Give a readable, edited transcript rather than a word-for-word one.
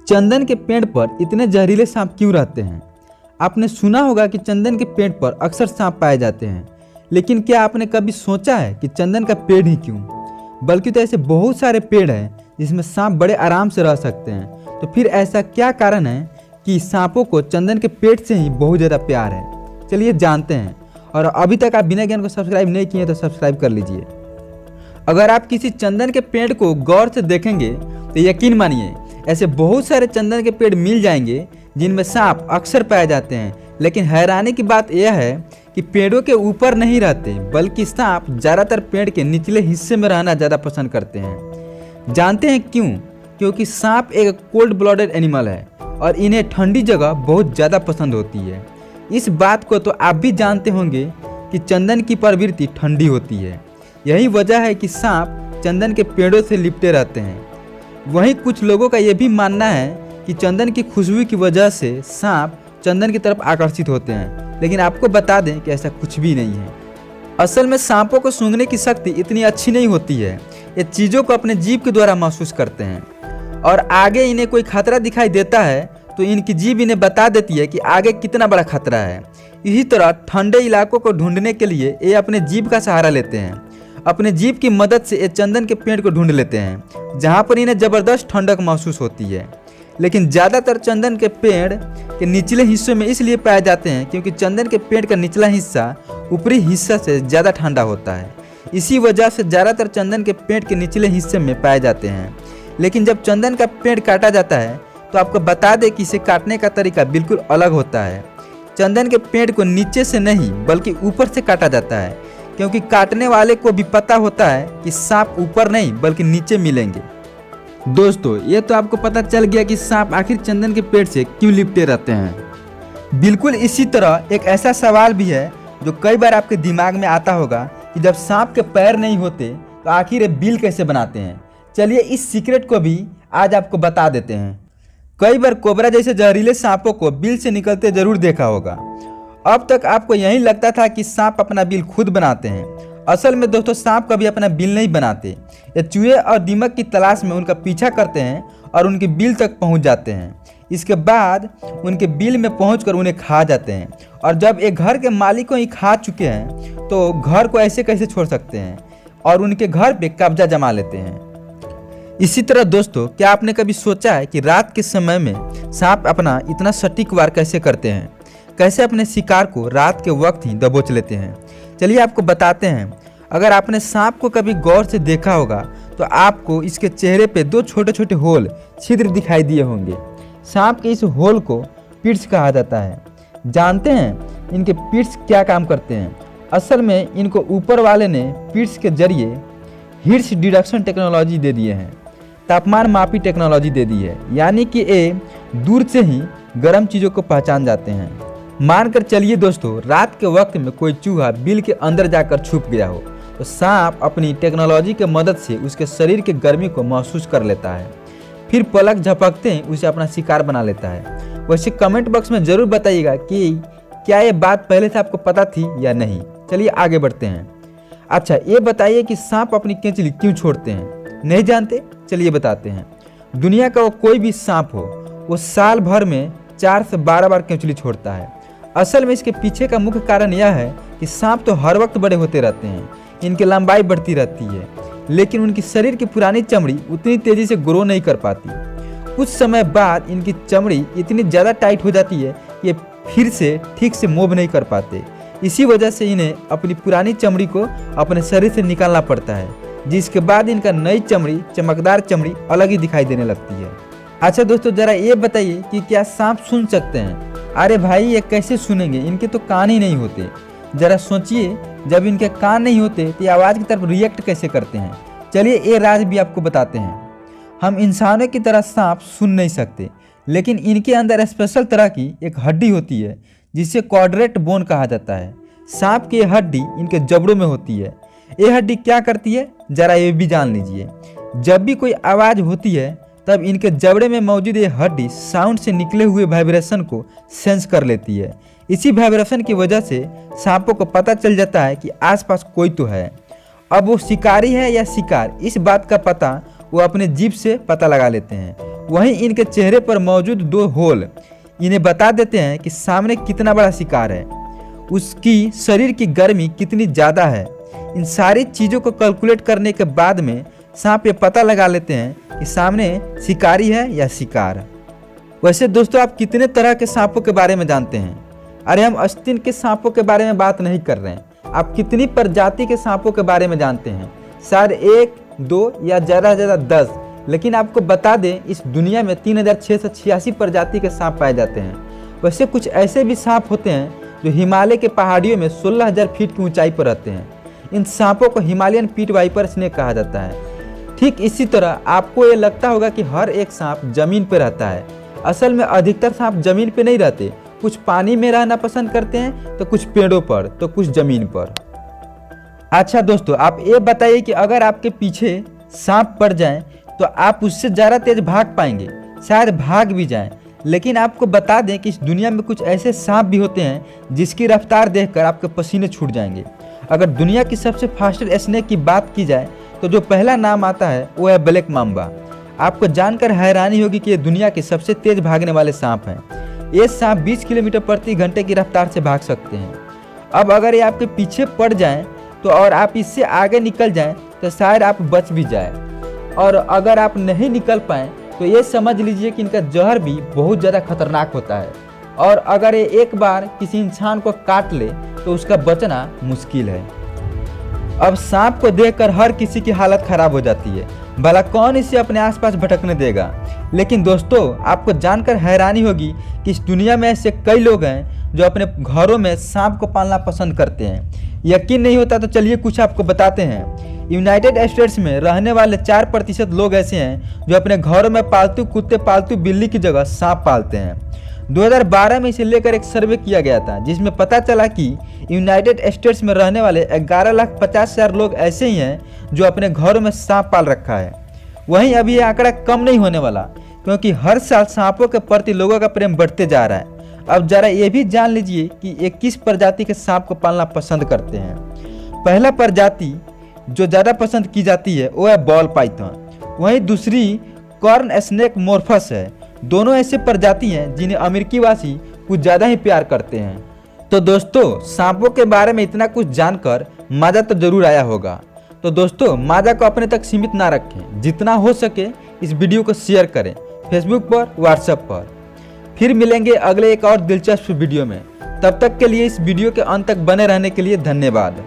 चंदन के पेड़ पर इतने जहरीले सांप क्यों रहते हैं? आपने सुना होगा कि चंदन के पेड़ पर अक्सर सांप पाए जाते हैं, लेकिन क्या आपने कभी सोचा है कि चंदन का पेड़ ही क्यों? बल्कि तो ऐसे बहुत सारे पेड़ हैं जिसमें सांप बड़े आराम से रह सकते हैं। तो फिर ऐसा क्या कारण है कि सांपों को चंदन के पेड़ से ही बहुत ज़्यादा प्यार है? चलिए जानते हैं। और अभी तक आप बिना ज्ञान को सब्सक्राइब नहीं किए तो सब्सक्राइब कर लीजिए। अगर आप किसी चंदन के पेड़ को गौर से देखेंगे तो यकीन मानिए ऐसे बहुत सारे चंदन के पेड़ मिल जाएंगे जिनमें सांप अक्सर पाए जाते हैं। लेकिन हैरानी की बात यह है कि पेड़ों के ऊपर नहीं रहते, बल्कि सांप ज़्यादातर पेड़ के निचले हिस्से में रहना ज़्यादा पसंद करते हैं। जानते हैं क्यों? क्योंकि सांप एक कोल्ड ब्लडेड एनिमल है और इन्हें ठंडी जगह बहुत ज़्यादा पसंद होती है। इस बात को तो आप भी जानते होंगे कि चंदन की प्रवृत्ति ठंडी होती है। यही वजह है कि सांप चंदन के पेड़ों से लिपटे रहते हैं। वहीं कुछ लोगों का यह भी मानना है कि चंदन की खुशबू की वजह से सांप चंदन की तरफ आकर्षित होते हैं, लेकिन आपको बता दें कि ऐसा कुछ भी नहीं है। असल में सांपों को सूंघने की शक्ति इतनी अच्छी नहीं होती है। ये चीज़ों को अपने जीभ के द्वारा महसूस करते हैं और आगे इन्हें कोई खतरा दिखाई देता है तो इनकी जीभ इन्हें बता देती है कि आगे कितना बड़ा खतरा है। इसी तरह ठंडे इलाकों को ढूंढने के लिए ये अपने जीभ का सहारा लेते हैं। अपने जीभ की मदद से ये चंदन के पेड़ को ढूंढ लेते हैं जहाँ पर इन्हें ज़बरदस्त ठंडक महसूस होती है। लेकिन ज़्यादातर चंदन के पेड़ के निचले हिस्सों में इसलिए पाए जाते हैं क्योंकि चंदन के पेड़ का निचला हिस्सा ऊपरी हिस्सा से ज़्यादा ठंडा होता है। इसी वजह से ज़्यादातर चंदन के पेड़ के निचले हिस्से में पाए जाते हैं। लेकिन जब चंदन का पेड़ काटा जाता है तो आपको बता दें कि इसे काटने का तरीका बिल्कुल अलग होता है। चंदन के पेड़ को नीचे से नहीं बल्कि ऊपर से काटा जाता है, क्योंकि काटने वाले को भी पता होता है कि सांप ऊपर नहीं बल्कि नीचे मिलेंगे। दोस्तों, ये तो आपको पता चल गया कि सांप आखिर चंदन के पेड़ से क्यों लिपटे रहते हैं। बिल्कुल इसी तरह एक ऐसा सवाल भी है जो कई बार आपके दिमाग में आता होगा कि जब सांप के पैर नहीं होते तो आखिर ये बिल कैसे बनाते हैं। चलिए इस सीक्रेट को भी आज आपको बता देते हैं। कई बार कोबरा जैसे जहरीले सांपों को बिल से निकलते जरूर देखा होगा। अब तक आपको यही लगता था कि सांप अपना बिल खुद बनाते हैं। असल में दोस्तों, सांप कभी अपना बिल नहीं बनाते। ये चूहे और दीमक की तलाश में उनका पीछा करते हैं और उनके बिल तक पहुंच जाते हैं। इसके बाद उनके बिल में पहुंचकर उन्हें खा जाते हैं। और जब एक घर के मालिक को ही खा चुके हैं तो घर को ऐसे कैसे छोड़ सकते हैं और उनके घर पे कब्जा जमा लेते हैं। इसी तरह दोस्तों, क्या आपने कभी सोचा है कि रात के समय में सांप अपना इतना सटीक वार कैसे करते हैं? कैसे अपने शिकार को रात के वक्त ही दबोच लेते हैं? चलिए आपको बताते हैं। अगर आपने सांप को कभी गौर से देखा होगा तो आपको इसके चेहरे पे दो छोटे छोटे होल छिद्र दिखाई दिए होंगे। सांप के इस होल को पिट्स कहा जाता है। जानते हैं इनके पिट्स क्या काम करते हैं? असल में इनको ऊपर वाले ने पिट्स के जरिए हीट डिडक्शन टेक्नोलॉजी दे दिए हैं, तापमान मापी टेक्नोलॉजी दे दी है। यानी कि ये दूर से ही गर्म चीज़ों को पहचान जाते हैं। मानकर चलिए दोस्तों, रात के वक्त में कोई चूहा बिल के अंदर जाकर छुप गया हो तो सांप अपनी टेक्नोलॉजी की मदद से उसके शरीर के गर्मी को महसूस कर लेता है, फिर पलक झपकते ही उसे अपना शिकार बना लेता है। वैसे कमेंट बॉक्स में ज़रूर बताइएगा कि क्या ये बात पहले से आपको पता थी या नहीं। चलिए आगे बढ़ते हैं। अच्छा, ये बताइए कि सांप अपनी केंचली क्यों छोड़ते हैं? नहीं जानते? चलिए बताते हैं। दुनिया का वो कोई भी सांप हो, वो साल भर में 4 से 12 बार केंचली छोड़ता है। असल में इसके पीछे का मुख्य कारण यह है कि सांप तो हर वक्त बड़े होते रहते हैं, इनकी लंबाई बढ़ती रहती है, लेकिन उनकी शरीर की पुरानी चमड़ी उतनी तेज़ी से ग्रो नहीं कर पाती। कुछ समय बाद इनकी चमड़ी इतनी ज़्यादा टाइट हो जाती है कि ये फिर से ठीक से मूव नहीं कर पाते। इसी वजह से इन्हें अपनी पुरानी चमड़ी को अपने शरीर से निकालना पड़ता है, जिसके बाद इनका नई चमड़ी, चमकदार चमड़ी अलग ही दिखाई देने लगती है। अच्छा दोस्तों, ज़रा ये बताइए कि क्या सांप सुन सकते हैं? अरे भाई, ये कैसे सुनेंगे? इनके तो कान ही नहीं होते। ज़रा सोचिए, जब इनके कान नहीं होते तो ये आवाज़ की तरफ रिएक्ट कैसे करते हैं? चलिए ये राज भी आपको बताते हैं। हम इंसानों की तरह सांप सुन नहीं सकते, लेकिन इनके अंदर स्पेशल तरह की एक हड्डी होती है जिसे क्वाड्रेट बोन कहा जाता है। सांप की यह हड्डी इनके जबड़ों में होती है। ये हड्डी क्या करती है, ज़रा ये भी जान लीजिए। जब भी कोई आवाज़ होती है तब इनके जबड़े में मौजूद ये हड्डी साउंड से निकले हुए वाइब्रेशन को सेंस कर लेती है। इसी वाइब्रेशन की वजह से सांपों को पता चल जाता है कि आसपास कोई तो है। अब वो शिकारी है या शिकार, इस बात का पता वो अपने जीभ से पता लगा लेते हैं। वहीं इनके चेहरे पर मौजूद 2 होल इन्हें बता देते हैं कि सामने कितना बड़ा शिकार है, उसकी शरीर की गर्मी कितनी ज़्यादा है। इन सारी चीज़ों को कैलकुलेट करने के बाद में सांप ये पता लगा लेते हैं कि सामने शिकारी है या शिकार। वैसे दोस्तों, आप कितने तरह के सांपों के बारे में जानते हैं? अरे हम आस्तीन के सांपों के बारे में बात नहीं कर रहे हैं। आप कितनी प्रजाति के सांपों के बारे में जानते हैं? शायद 1, 2 या ज़्यादा से ज़्यादा 10। लेकिन आपको बता दें, इस दुनिया में 3686 प्रजाति के सांप पाए जाते हैं। वैसे कुछ ऐसे भी सांप होते हैं जो हिमालय के पहाड़ियों में 16,000 फीट की ऊंचाई पर रहते हैं। इन सांपों को हिमालयन पीट वाइपर स्नेक कहा जाता है। ठीक इसी तरह आपको ये लगता होगा कि हर एक सांप जमीन पर रहता है। असल में अधिकतर सांप जमीन पर नहीं रहते, कुछ पानी में रहना पसंद करते हैं, तो कुछ पेड़ों पर, तो कुछ जमीन पर। अच्छा दोस्तों, आप ये बताइए कि अगर आपके पीछे सांप पड़ जाए तो आप उससे ज़्यादा तेज भाग पाएंगे? शायद भाग भी जाएं। लेकिन आपको बता दें कि इस दुनिया में कुछ ऐसे सांप भी होते हैं जिसकी रफ्तार देखकर आपके पसीने छूट जाएंगे। अगर दुनिया की सबसे फास्टेस्ट स्नेक की बात की जाए तो जो पहला नाम आता है वो है ब्लैक माम्बा। आपको जानकर हैरानी होगी कि ये दुनिया के सबसे तेज भागने वाले सांप हैं। ये सांप 20 किलोमीटर प्रति घंटे की रफ्तार से भाग सकते हैं। अब अगर ये आपके पीछे पड़ जाएं तो और आप इससे आगे निकल जाएं तो शायद आप बच भी जाए, और अगर आप नहीं निकल पाएँ तो ये समझ लीजिए कि इनका जहर भी बहुत ज़्यादा खतरनाक होता है, और अगर ये एक बार किसी इंसान को काट ले तो उसका बचना मुश्किल है। अब सांप को देखकर हर किसी की हालत खराब हो जाती है, भला कौन इसे अपने आसपास भटकने देगा। लेकिन दोस्तों, आपको जानकर हैरानी होगी कि इस दुनिया में ऐसे कई लोग हैं जो अपने घरों में सांप को पालना पसंद करते हैं। यकीन नहीं होता तो चलिए कुछ आपको बताते हैं। यूनाइटेड स्टेट्स में रहने वाले 4% लोग ऐसे हैं जो अपने घरों में पालतू कुत्ते, पालतू बिल्ली की जगह सांप पालते हैं। 2012 में इसे लेकर एक सर्वे किया गया था जिसमें पता चला कि यूनाइटेड स्टेट्स में रहने वाले 11,50,000 लोग ऐसे ही हैं जो अपने घरों में सांप पाल रखा है। वहीं अभी यह आंकड़ा कम नहीं होने वाला, क्योंकि हर साल सांपों के प्रति लोगों का प्रेम बढ़ते जा रहा है। अब जरा ये भी जान लीजिए कि ये किस प्रजाति के सांप को पालना पसंद करते हैं। पहला प्रजाति जो ज़्यादा पसंद की जाती है वो है बॉल पाइथन। वहीं दूसरी कॉर्न स्नेक मोर्फस है। दोनों ऐसे प्रजाति हैं जिन्हें अमेरिकी वासी कुछ ज़्यादा ही प्यार करते हैं। तो दोस्तों, सांपों के बारे में इतना कुछ जानकर मज़ा तो ज़रूर आया होगा। तो दोस्तों, मज़ा को अपने तक सीमित ना रखें, जितना हो सके इस वीडियो को शेयर करें फेसबुक पर, व्हाट्सएप पर। फिर मिलेंगे अगले एक और दिलचस्प वीडियो में। तब तक के लिए इस वीडियो के अंत तक बने रहने के लिए धन्यवाद।